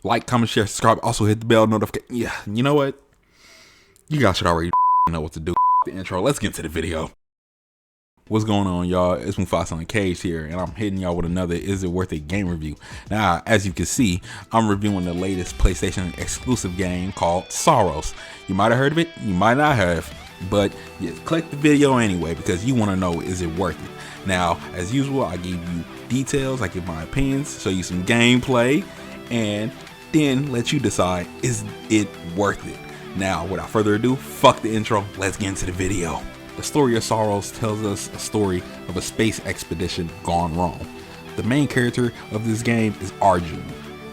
Like, comment, share, subscribe. Also hit the bell notification. Yeah, you know what? You guys should already know what to do. The intro. Let's get into the video. What's going on, y'all? It's Mufasa Uncaged here, and I'm hitting y'all with another Is It Worth It game review. Now, as you can see, I'm reviewing the latest PlayStation exclusive game called Saros. You might have heard of it, you might not have, but yeah, click the video anyway because you want to know, is it worth it? Now, as usual, I give you details, I give my opinions, show you some gameplay, and then let you decide, is it worth it? Now, without further ado, fuck the intro, let's get into the video. The story of Saros tells us a story of a space expedition gone wrong. The main character of this game is Arjun.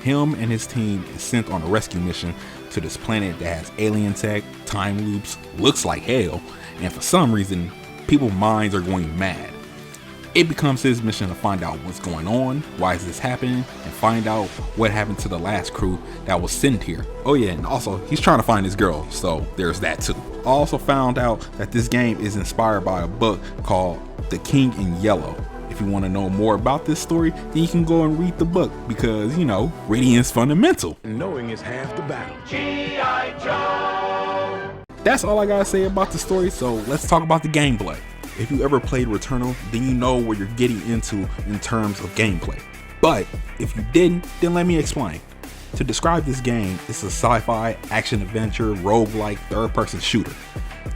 Him and his team is sent on a rescue mission to this planet that has alien tech, time loops, looks like hell, and for some reason, people's minds are going mad. It becomes his mission to find out what's going on, why is this happening, and find out what happened to the last crew that was sent here. Oh yeah, and also, he's trying to find his girl, so there's that too. I also found out that this game is inspired by a book called The King in Yellow. If you want to know more about this story, then you can go and read the book because, you know, reading is fundamental. Knowing is half the battle. G.I. Joe! That's all I gotta say about the story, so let's talk about the gameplay. If you ever played Returnal, then you know what you're getting into in terms of gameplay. But if you didn't, then let me explain. To describe this game, it's a sci-fi, action-adventure, roguelike, third-person shooter.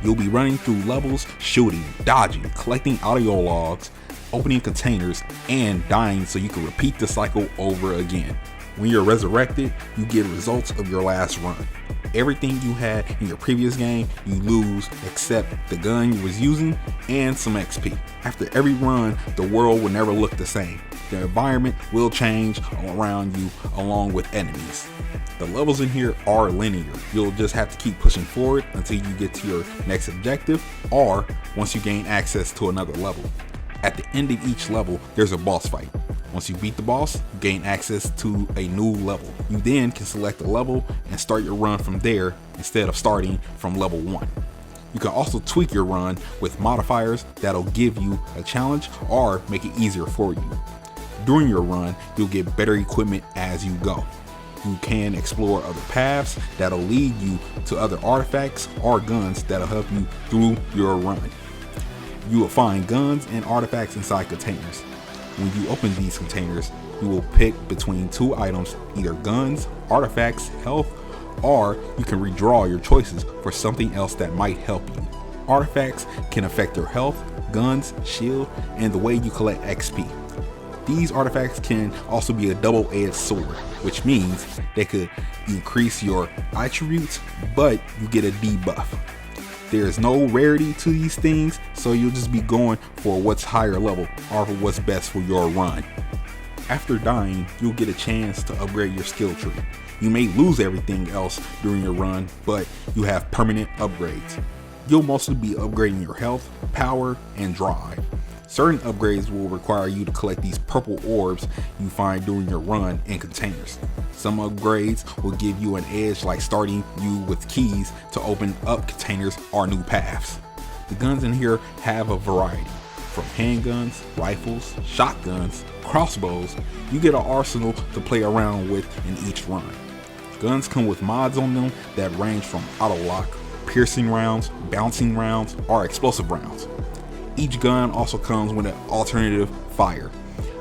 You'll be running through levels, shooting, dodging, collecting audio logs, opening containers, and dying so you can repeat the cycle over again. When you're resurrected, you get results of your last run. Everything you had in your previous game, you lose except the gun you was using and some XP. After every run, the world will never look the same. The environment will change around you along with enemies. The levels in here are linear. You'll just have to keep pushing forward until you get to your next objective or once you gain access to another level. At the end of each level, there's a boss fight. Once you beat the boss, you gain access to a new level. You then can select a level and start your run from there instead of starting from level 1. You can also tweak your run with modifiers that'll give you a challenge or make it easier for you. During your run, you'll get better equipment as you go. You can explore other paths that'll lead you to other artifacts or guns that'll help you through your run. You will find guns and artifacts inside containers. When you open these containers, you will pick between two items, either guns, artifacts, health, or you can redraw your choices for something else that might help you. Artifacts can affect your health, guns, shield, and the way you collect XP. These artifacts can also be a double-edged sword, which means they could increase your attributes, but you get a debuff. There's no rarity to these things, so you'll just be going for what's higher level or for what's best for your run. After dying, you'll get a chance to upgrade your skill tree. You may lose everything else during your run, but you have permanent upgrades. You'll mostly be upgrading your health, power, and drive. Certain upgrades will require you to collect these purple orbs you find during your run in containers. Some upgrades will give you an edge, like starting you with keys to open up containers or new paths. The guns in here have a variety. From handguns, rifles, shotguns, crossbows, you get an arsenal to play around with in each run. Guns come with mods on them that range from auto lock, piercing rounds, bouncing rounds, or explosive rounds. Each gun also comes with an alternative fire.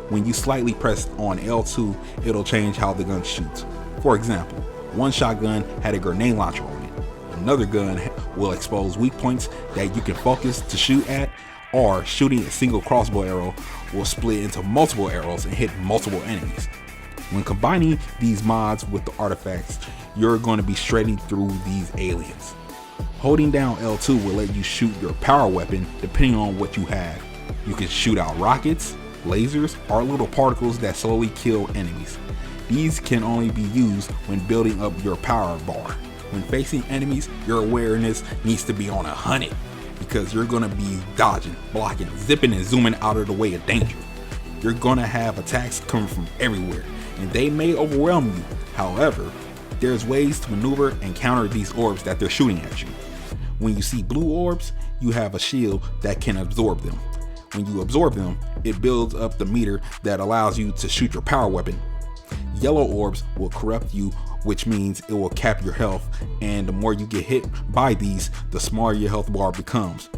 When you slightly press on L2, it'll change how the gun shoots. For example, one shotgun had a grenade launcher on it. Another gun will expose weak points that you can focus to shoot at, or shooting a single crossbow arrow will split into multiple arrows and hit multiple enemies. When combining these mods with the artifacts, you're going to be shredding through these aliens. Holding down L2 will let you shoot your power weapon depending on what you have. You can shoot out rockets, lasers, or little particles that slowly kill enemies. These can only be used when building up your power bar. When facing enemies, your awareness needs to be on 100 because you're going to be dodging, blocking, zipping, and zooming out of the way of danger. You're going to have attacks coming from everywhere, and they may overwhelm you. However, there's ways to maneuver and counter these orbs that they're shooting at you. When you see blue orbs, you have a shield that can absorb them. When you absorb them, it builds up the meter that allows you to shoot your power weapon. Yellow orbs will corrupt you, which means it will cap your health, and the more you get hit by these, the smaller your health bar becomes.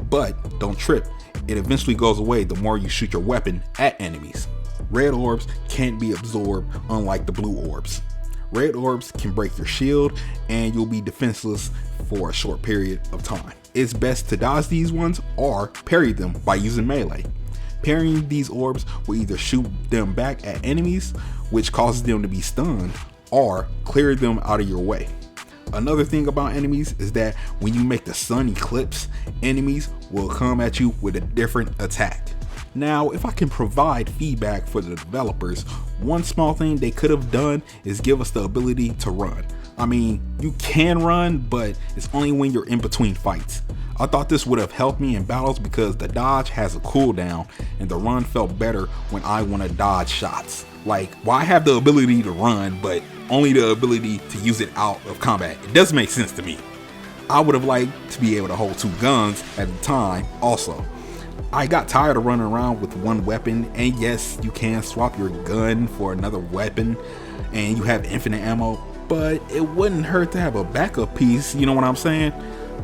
But don't trip, it eventually goes away the more you shoot your weapon at enemies. Red orbs can't be absorbed, unlike the blue orbs. Red orbs can break your shield and you'll be defenseless for a short period of time. It's best to dodge these ones or parry them by using melee. Parrying these orbs will either shoot them back at enemies, which causes them to be stunned, or clear them out of your way. Another thing about enemies is that when you make the sun eclipse, enemies will come at you with a different attack. Now, if I can provide feedback for the developers, one small thing they could have done is give us the ability to run. I mean, you can run, but it's only when you're in between fights. I thought this would have helped me in battles because the dodge has a cooldown and the run felt better when I want to dodge shots. Like, well, I have the ability to run, but only the ability to use it out of combat. It doesn't make sense to me. I would have liked to be able to hold 2 guns at a time also. I got tired of running around with one weapon, and yes, you can swap your gun for another weapon and you have infinite ammo, but it wouldn't hurt to have a backup piece, you know what I'm saying?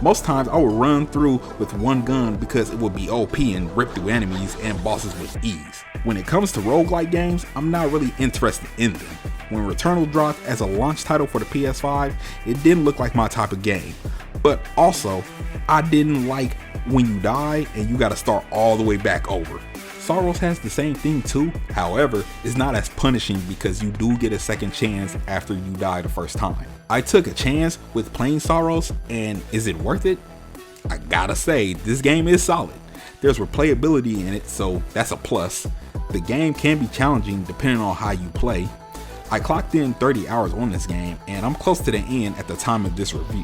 Most times I would run through with one gun because it would be OP and rip through enemies and bosses with ease. When it comes to roguelike games, I'm not really interested in them. When Returnal dropped as a launch title for the PS5, it didn't look like my type of game. But also, I didn't like when you die and you gotta start all the way back over. Saros has the same thing too, however, it's not as punishing because you do get a second chance after you die the first time. I took a chance with playing Saros, and is it worth it? I gotta say, this game is solid. There's replayability in it, so that's a plus. The game can be challenging depending on how you play. I clocked in 30 hours on this game, and I'm close to the end at the time of this review.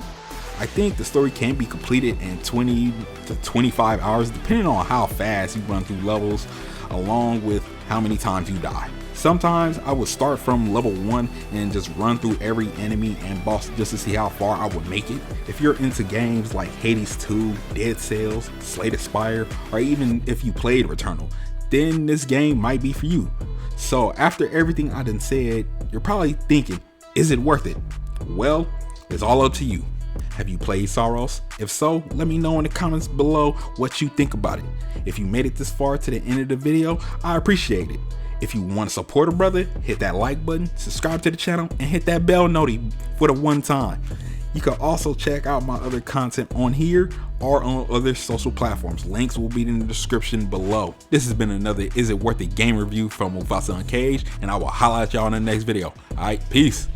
I think the story can be completed in 20 to 25 hours depending on how fast you run through levels, along with how many times you die. Sometimes I would start from level 1 and just run through every enemy and boss just to see how far I would make it. If you're into games like Hades 2, Dead Cells, Slay the Spire, or even if you played Returnal, then this game might be for you. So after everything I done said, you're probably thinking, is it worth it? Well, it's all up to you. Have you played Saros? If so, let me know in the comments below what you think about it. If you made it this far to the end of the video, I appreciate it. If you want to support a brother, hit that like button, subscribe to the channel, and hit that bell noti for the one time. You can also check out my other content on here or on other social platforms. Links will be in the description below. This has been another Is It Worth It game review from Mufasa Uncaged, and I will holla at y'all in the next video. Alright, peace.